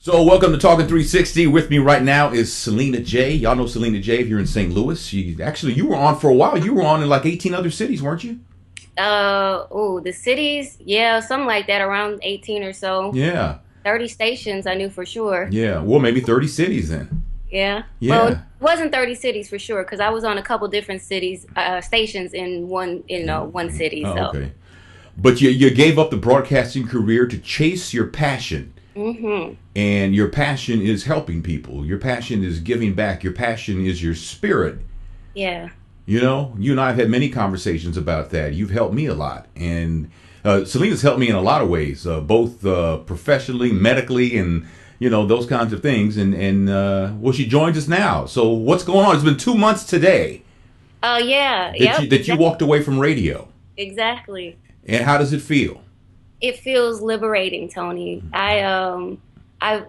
So welcome to Talking 360. With me right now is Selena J. Y'all know Selena J if you're in St. Louis. You were on for a while. You were on in like 18 other cities, weren't you? The cities, yeah, something like that, around 18 or so. Yeah. 30 stations, I knew for sure. Yeah. Well, maybe 30 cities then. Yeah. Well, it Yeah. wasn't 30 cities for sure, because I was on a couple different cities, stations in one city. Oh, So, okay. But you gave up the broadcasting career to chase your passion. hmm And your passion is helping people. Your passion is giving back. Your passion is your spirit. yeah, You know, you and I have had many conversations about that. You've helped me a lot. And Selena's helped me in a lot of ways, both professionally, medically, and, those kinds of things. Well, she joins us now. So what's going on? It's been 2 months today oh yeah, that yep, you walked away from radio. exactly. And how does it feel? It feels liberating, Tony. I I've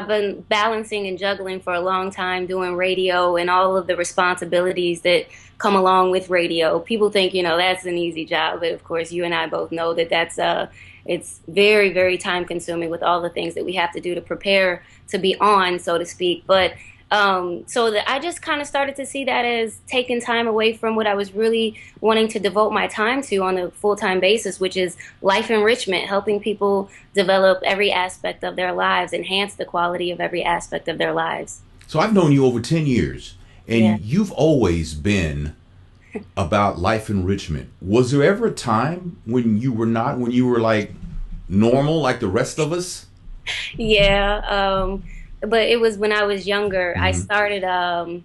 been balancing and juggling for a long time doing radio and all of the responsibilities that come along with radio. People think, that's an easy job, but of course you and I both know that it's very, very time consuming with all the things that we have to do to prepare to be on, so to speak. But so that I just kind of started to see that as taking time away from what I was really wanting to devote my time to on a full-time basis, which is life enrichment, helping people develop every aspect of their lives, enhance the quality of every aspect of their lives. So I've known you over 10 years, Yeah. and you've always been about life enrichment. Was there ever a time when you were not, when you were like normal, like the rest of us? Yeah, but it was when I was younger. I Hmm. started. I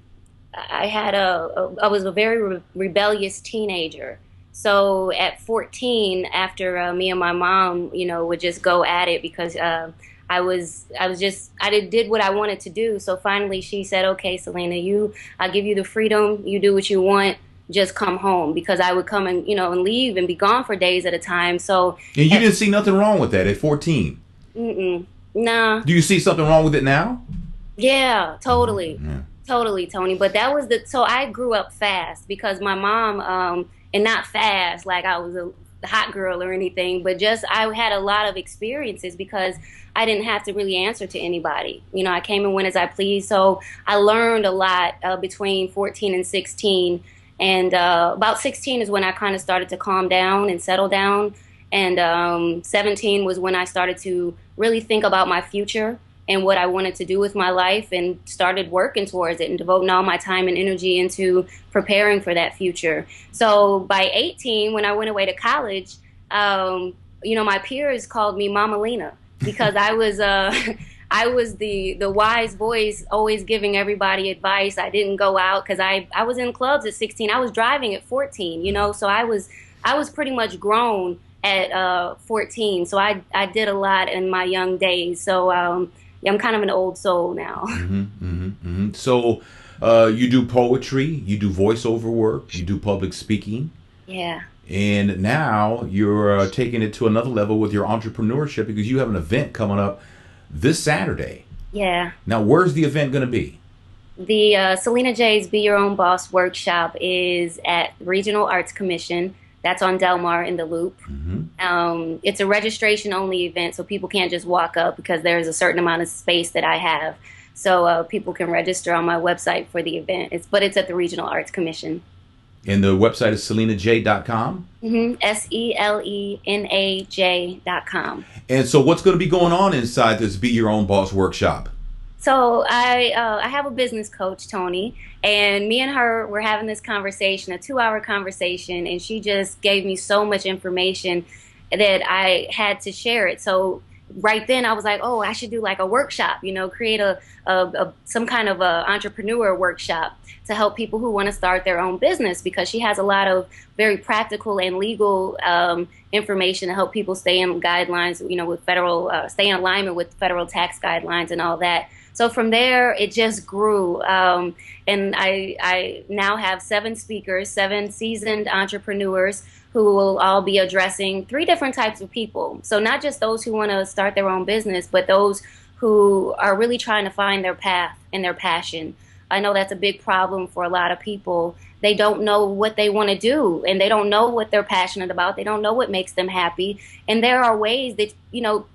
was a very rebellious teenager. So at 14, after me and my mom, would just go at it because I did what I wanted to do. So finally, she said, "Okay, Selena, I'll give you the freedom. You do what you want. Just come home." Because I would come and and leave and be gone for days at a time. So And you at, didn't see nothing wrong with that at 14. mm-mm, nah. Do you see something wrong with it now? Yeah, totally. Yeah. Totally, Tony. But that was so I grew up fast because my mom, and not fast like I was a hot girl or anything, but just I had a lot of experiences because I didn't have to really answer to anybody. I came and went as I pleased. So I learned a lot between 14 and 16. And about 16 is when I kind of started to calm down and settle down. And 17 was when I started to really think about my future and what I wanted to do with my life and started working towards it and devoting all my time and energy into preparing for that future. So by 18, when I went away to college, my peers called me Mama Lena because I was I was the wise voice, always giving everybody advice. I didn't go out because I was in clubs at 16. I was driving at 14, so I was pretty much grown at 14. So I did a lot in my young days. So yeah, I'm kind of an old soul now. So you do poetry, you do voiceover work, you do public speaking, Yeah. and now you're taking it to another level with your entrepreneurship because you have an event coming up this Saturday. Yeah. Now, where's the event going to be? The Selena J's Be Your Own Boss workshop is at Regional Arts Commission. That's on Delmar in the Loop. It's a registration only event, so people can't just walk up because there's a certain amount of space that I have. So people can register on my website for the event. But it's at the Regional Arts Commission. And the website is selenaj.com. SELENAJ.com. And so, what's going to be going on inside this Be Your Own Boss workshop? So I have a business coach, Tony, and me and her were having this conversation, a 2-hour conversation, and she just gave me so much information that I had to share it. So right then I was like, oh, I should do like a workshop, create some kind of a entrepreneur workshop to help people who want to start their own business because she has a lot of very practical and legal information to help people stay in guidelines, with federal, stay in alignment with federal tax guidelines and all that. So from there, it just grew. And I now have 7 speakers, 7 seasoned entrepreneurs who will all be addressing 3 different types of people. So not just those who want to start their own business, but those who are really trying to find their path and their passion. I know that's a big problem for a lot of people. They don't know what they want to do, and they don't know what they're passionate about. They don't know what makes them happy. And there are ways that,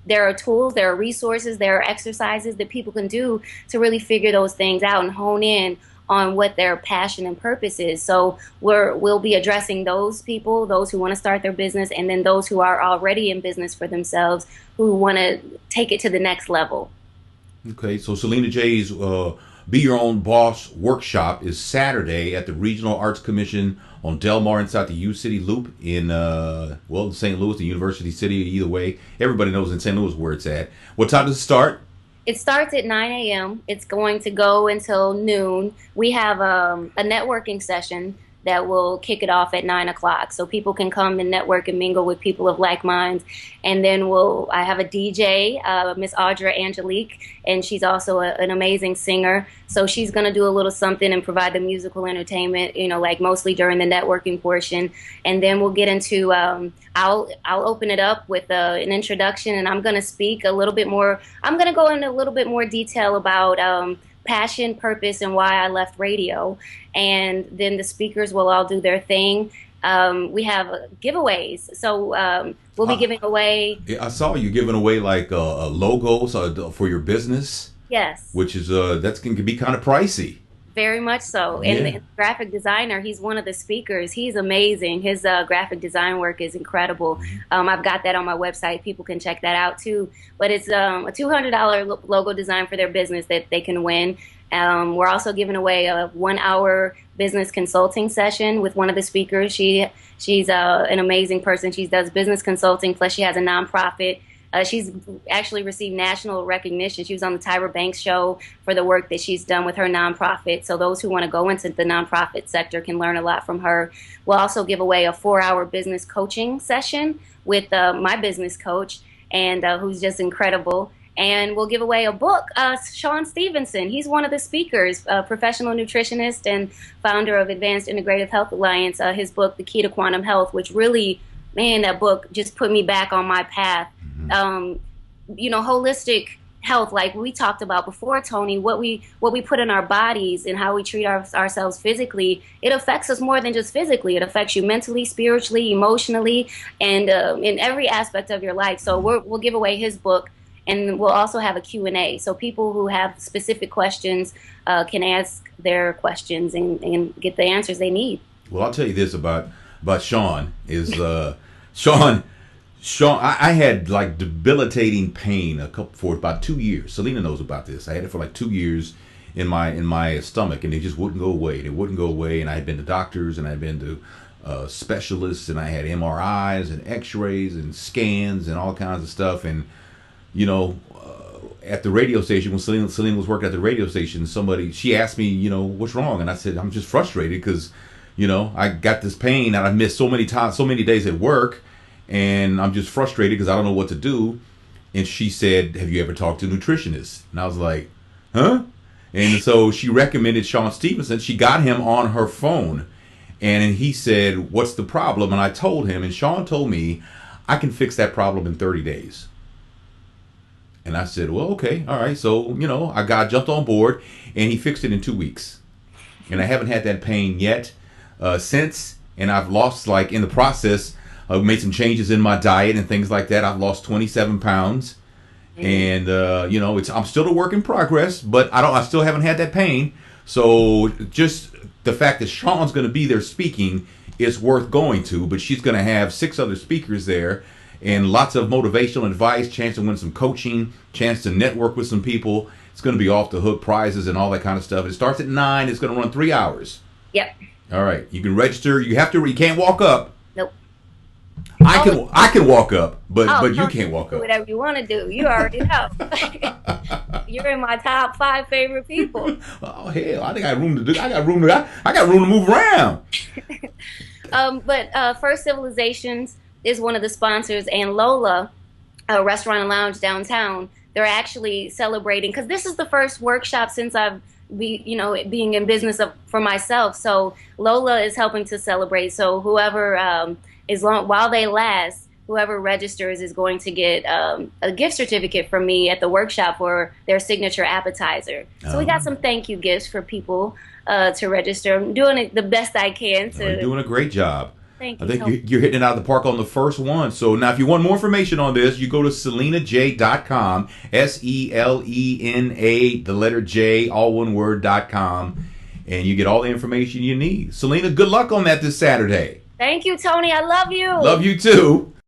there are tools, there are resources, there are exercises that people can do to really figure those things out and hone in on what their passion and purpose is. So we'll be addressing those people, those who want to start their business, and then those who are already in business for themselves, who want to take it to the next level. Okay, so Selena J's Be Your Own Boss workshop is Saturday at the Regional Arts Commission on Del Mar inside the U City Loop in St. Louis, the University City. Either way, everybody knows in St. Louis where it's at. What time does it start? It starts at 9 a.m. It's going to go until noon. We have a networking session that will kick it off at 9 o'clock. So people can come and network and mingle with people of like minds. And then I have a DJ, Miss Audra Angelique, and she's also an amazing singer. So she's going to do a little something and provide the musical entertainment, like mostly during the networking portion. And then we'll get into, I'll open it up with an introduction, and I'm going to speak a little bit more. I'm going to go into a little bit more detail about passion, purpose, and why I left radio. And then the speakers will all do their thing. We have giveaways, so we'll be giving away. Yeah, I saw you giving away like logos for your business. Yes, which is that can be kind of pricey. Very much so. And the graphic designer, he's one of the speakers. He's amazing. His graphic design work is incredible. I've got that on my website. People can check that out too. But it's a $200 logo design for their business that they can win. We're also giving away a 1-hour business consulting session with one of the speakers. She's an amazing person. She does business consulting, plus she has a nonprofit. She's actually received national recognition. She was on the Tyra Banks show for the work that she's done with her nonprofit. So those who want to go into the nonprofit sector can learn a lot from her. We'll also give away a 4-hour business coaching session with my business coach, and who's just incredible. And we'll give away a book. Sean Stevenson, he's one of the speakers, a professional nutritionist and founder of Advanced Integrative Health Alliance. His book, The Key to Quantum Health, which really, man, that book just put me back on my path. Holistic health, like we talked about before, Tony, what we put in our bodies and how we treat ourselves physically, it affects us more than just physically. It affects you mentally, spiritually, emotionally, and in every aspect of your life. So we'll give away his book, and we'll also have a Q&A. So people who have specific questions can ask their questions and get the answers they need. Well, I'll tell you this about Sean is Sean, I had like debilitating pain for about 2 years. Selena knows about this. I had it for like 2 years in my stomach, and it just wouldn't go away. It wouldn't go away, and I had been to doctors, and I had been to specialists, and I had MRIs and X-rays and scans and all kinds of stuff. And at the radio station, when Selena was working at the radio station, she asked me, what's wrong, and I said, I'm just frustrated because, I got this pain and I missed so many days at work. And I'm just frustrated because I don't know what to do. And she said, have you ever talked to a nutritionist? And I was like, huh? And so she recommended Sean Stevenson. She got him on her phone. And he said, what's the problem? And I told him, and Sean told me, I can fix that problem in 30 days. And I said, well, okay, all right. So, I jumped on board, and he fixed it in 2 weeks. And I haven't had that pain yet since. And I've lost, in the process, I've made some changes in my diet and things like that. I've lost 27 pounds, and I'm still a work in progress, but I still haven't had that pain. So just the fact that Sean's going to be there speaking is worth going to. But she's going to have 6 other speakers there, and lots of motivational advice, chance to win some coaching, chance to network with some people. It's going to be off the hook prizes and all that kind of stuff. It starts at 9. It's going to run 3 hours. Yep. All right. You can register. You can't walk up. Nope. I can walk up, but you can't walk up. Whatever you want to do, you already know. You're in my top 5 favorite people. Oh hell, I think I got room to do. I got room to move around. But First Civilizations is one of the sponsors, and Lola, a restaurant and lounge downtown, they're actually celebrating because this is the first workshop since I've being in business for myself. So Lola is helping to celebrate. So whoever while they last, whoever registers is going to get a gift certificate from me at the workshop for their signature appetizer. So we got some thank you gifts for people to register. I'm doing it the best I can. You're doing a great job. Thank you. I think you're hitting it out of the park on the first one. So now if you want more information on this, you go to selenaj.com, SELENA, the letter J, all one word.com, and you get all the information you need. Selena, good luck on that this Saturday. Thank you, Tony. I love you. Love you too.